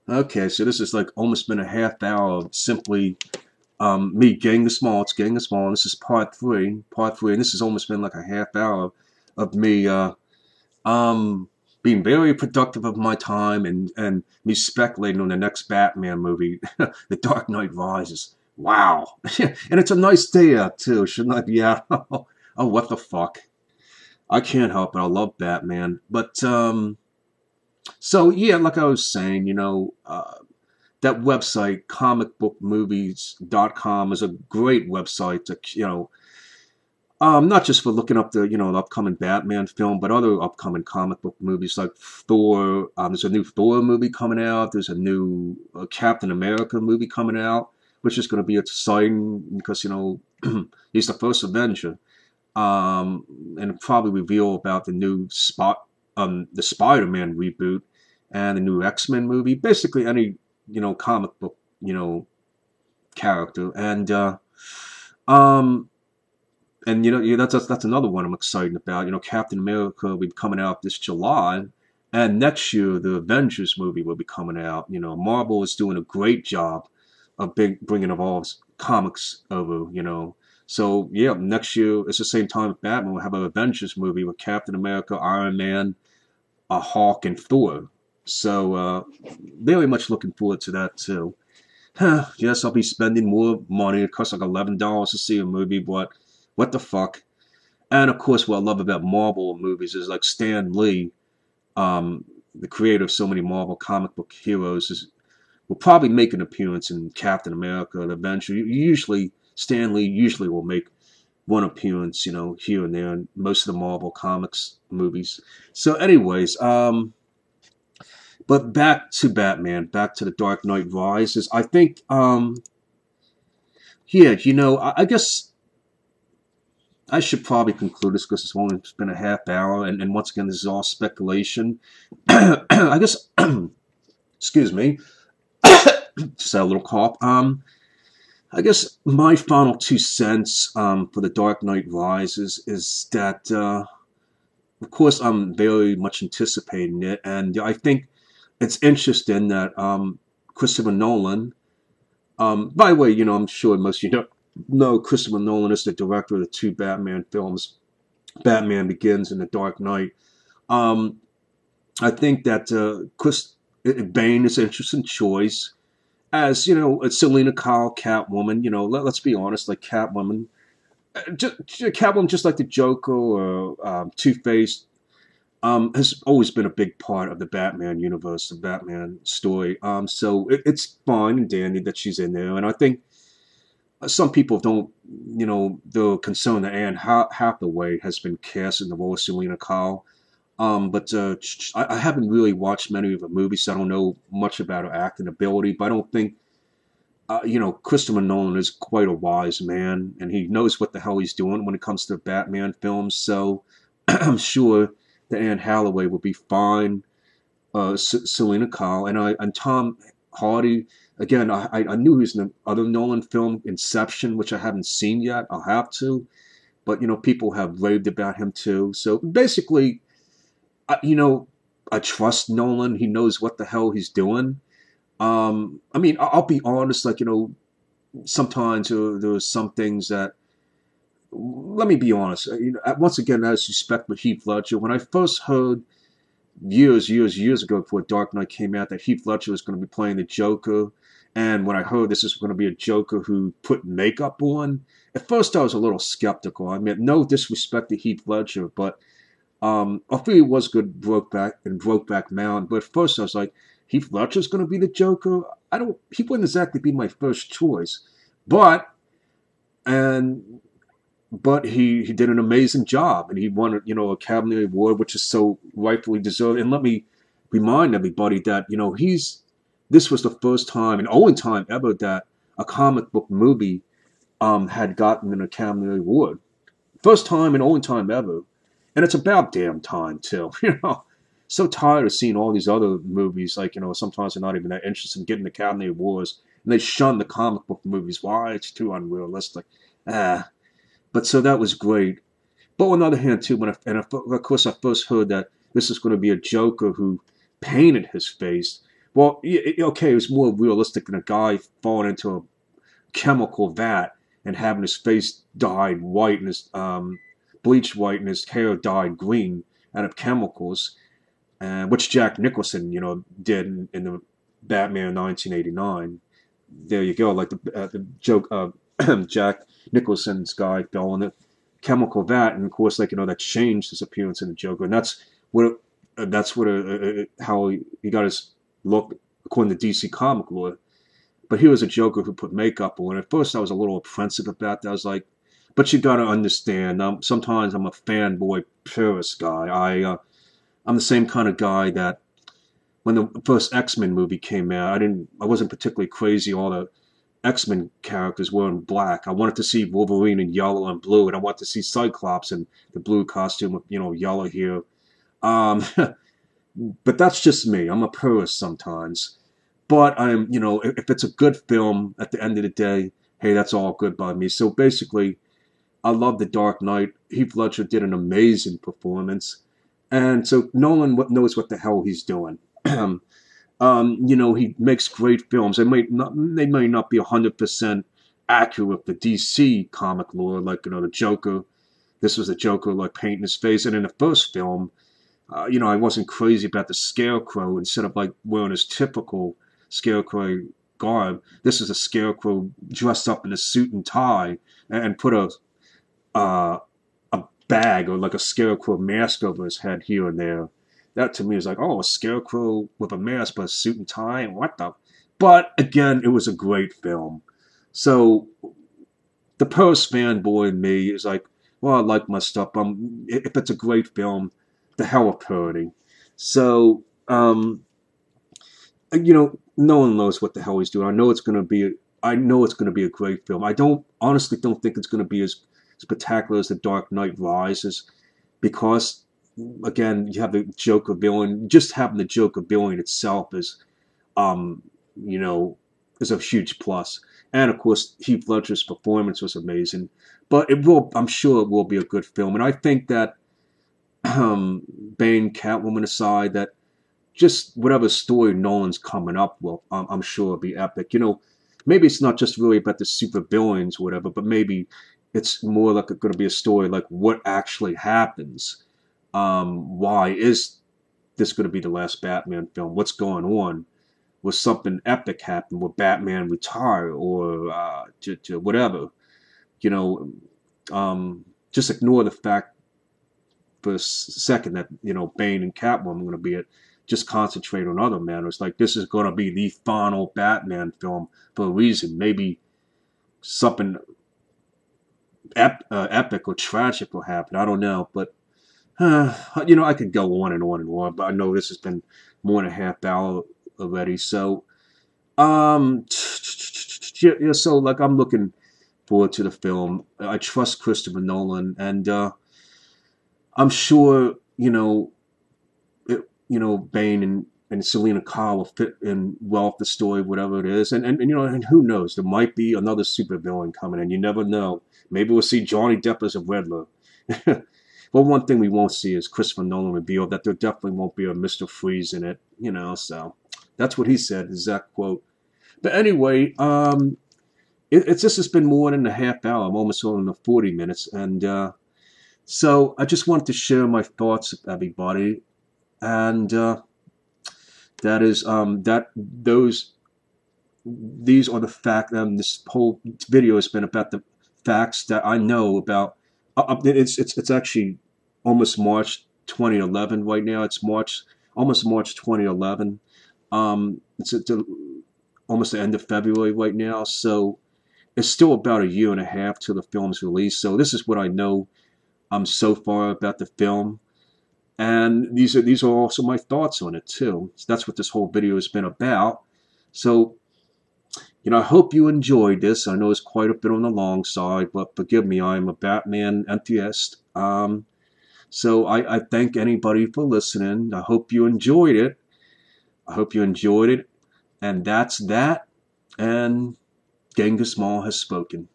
Okay, so this is like almost been a half hour of simply me getting the small. It's getting the small. And this is part three, and this has almost been like a half hour of me um being very productive of my time and me speculating on the next Batman movie, The Dark Knight Rises. Wow, and it's a nice day out too. Shouldn't I be out? Oh, what the fuck? I can't help it. I love Batman, but so yeah, like I was saying, that website comicbookmovies.com is a great website to not just for looking up the upcoming Batman film, but other upcoming comic book movies like Thor. There's a new Thor movie coming out. There's a new Captain America movie coming out, which is going to be exciting because he's the first Avenger. And probably reveal about the new the Spider-Man reboot and the new X-Men movie. Basically, any comic book character, um, and yeah, that's another one I'm excited about. Captain America will be coming out this July, and next year the Avengers movie will be coming out. Marvel is doing a great job of bringing all comics over. So yeah, next year it's the same time Batman will have an Avengers movie with Captain America, Iron Man, a Hawk, and Thor. So very much looking forward to that too. Yes, I'll be spending more money. It costs like $11 to see a movie, but what the fuck? And of course, what I love about Marvel movies is like Stan Lee, the creator of so many Marvel comic book heroes, will probably make an appearance in Captain America eventually. Usually, Stan Lee usually will make one appearance, here and there in most of the Marvel comics movies. So, anyways, but back to Batman, back to the Dark Knight Rises. I think, yeah, I guess I should probably conclude this because it's only been a half hour, and once again, this is all speculation. I guess, excuse me, just had a little cough. I guess my final 2 cents for the Dark Knight Rises is that, of course, I'm very much anticipating it, and I think it's interesting that Christopher Nolan. By the way, I'm sure most of you know Christopher Nolan is the director of the two Batman films, Batman Begins and The Dark Knight. Um, I think that Bane is an interesting choice. As it's Selena Kyle, Catwoman. Let's be honest, like Catwoman, Catwoman, just like the Joker or Two Face, has always been a big part of the Batman universe, the Batman story. So it's fine and dandy that she's in there, and I think some people don't, they're concerned that Anne Hathaway has been cast in the role of Selena Kyle. But I haven't really watched many of her movies, so I don't know much about her acting ability. But I don't think, Christopher Nolan is quite a wise man, and he knows what the hell he's doing when it comes to Batman films. So I'm sure that Anne Hathaway will be fine. Selena Kyle and Tom Hardy. Again, I knew he was in the other Nolan film, Inception, which I haven't seen yet. I'll have to, but people have raved about him too. So basically, I trust Nolan. He knows what the hell he's doing. I mean, I'll be honest. Like sometimes there are some things that. Let me be honest. Once again, I suspect with Heath Ledger. When I first heard years ago before Dark Knight came out that Heath Ledger was going to be playing the Joker, and when I heard this is going to be a Joker who put makeup on, at first I was a little skeptical. I mean, no disrespect to Heath Ledger, but I think it was good Brokeback Mountain, but at first I was like, Heath Ledger's going to be the Joker. He wouldn't exactly be my first choice, but and but he did an amazing job, and he won a Academy Award, which is so rightfully deserved. And let me remind everybody that this was the first time and only time ever that a comic book movie had gotten an Academy Award. First time and only time ever. And it's about damn time too. So tired of seeing all these other movies. Like sometimes they're not even that interested in getting Academy Awards, and they shun the comic book movies. Why? It's too unrealistic. Ah, but so that was great. But on the other hand, too, of course I first heard that this is going to be a Joker who painted his face. Well, okay, it was more realistic than a guy falling into a chemical vat and having his face dyed white and his bleached white and his hair dyed green out of chemicals, which Jack Nicholson, did in the Batman 1989. There you go, like the joke of Jack Nicholson's guy fell in a chemical vat, and of course, like that changed his appearance in the Joker, and that's what how he got his look according to DC comic lore. But he was a Joker who put makeup on. At first, I was a little apprehensive about that. I was like, but you got to understand. Sometimes I'm a fanboy purist guy. I'm the same kind of guy that when the first X-Men movie came out, I wasn't particularly crazy. All the X-Men characters were in black. I wanted to see Wolverine in yellow and blue, and I wanted to see Cyclops in the blue costume with yellow hair. Um, but that's just me. I'm a purist sometimes. But if it's a good film at the end of the day, hey, that's all good by me. So basically, I love The Dark Knight. Heath Ledger did an amazing performance. And so Nolan knows what the hell he's doing. He makes great films. They may not be 100% accurate with the DC comic lore, like the Joker. This was the Joker like painting his face, and in the first film, I wasn't crazy about the Scarecrow. Instead of like wearing his typical Scarecrow garb, this is a Scarecrow dressed up in a suit and tie and put uh, a bag or like a Scarecrow mask over his head here and there. That to me is like, oh, a Scarecrow with a mask but a suit and tie, and what the? But again, it was a great film. So the post fanboy in me is like, well, I like my stuff. If it's a great film, the hell with parody. So no one knows what the hell he's doing. I know it's going to be. I know it's going to be a great film. I honestly don't think it's going to be as spectacular as The Dark Knight Rises, because again, you have the Joker villain. Just having the Joker villain itself um, you know, is a huge plus. And of course, Heath Ledger's performance was amazing. But I'm sure it will be a good film. And I think that Bane, Catwoman aside, that just whatever story Nolan's coming up with, I'm sure it'll be epic. Maybe it's not just really about the super villains or whatever, but maybe it's more like going to be a story like what actually happens. Why is this going to be the last Batman film? What's going on? Will something epic happen? Will Batman retire or to whatever? You know, just ignore the fact for a second that Bane and Catwoman are going to be it. Just concentrate on other matters. Like this is going to be the final Batman film for a reason. Maybe something epic or tragic will happen. I don't know, but I could go on and on and on. But I know this has been more than a half hour already. So, yeah. So like I'm looking forward to the film. I trust Christopher Nolan, and I'm sure Bane and Selena Kyle will fit in well with the story, whatever it is. And who knows? There might be another supervillain coming in. You never know. Maybe we'll see Johnny Depp as a Riddler. Well, one thing we won't see is Christopher Nolan reveal that there definitely won't be a Mr. Freeze in it. So that's what he said, exact quote. But anyway, it's just has been more than a half hour. I'm almost on the 40 minutes. And so I just wanted to share my thoughts with everybody. And that is these are the facts. This whole video has been about the facts that I know about. It's actually almost March 2011 right now. It's almost March 2011. It's almost the end of February right now. So it's still about a year and a half till the film's released. So this is what I know so far about the film. And these are also my thoughts on it too. So that's what this whole video has been about. So, I hope you enjoyed this. I know it's quite a bit on the long side, but forgive me, I'm a Batman enthusiast. So I thank anybody for listening. I hope you enjoyed it. And that's that. And Genghis Mall has spoken.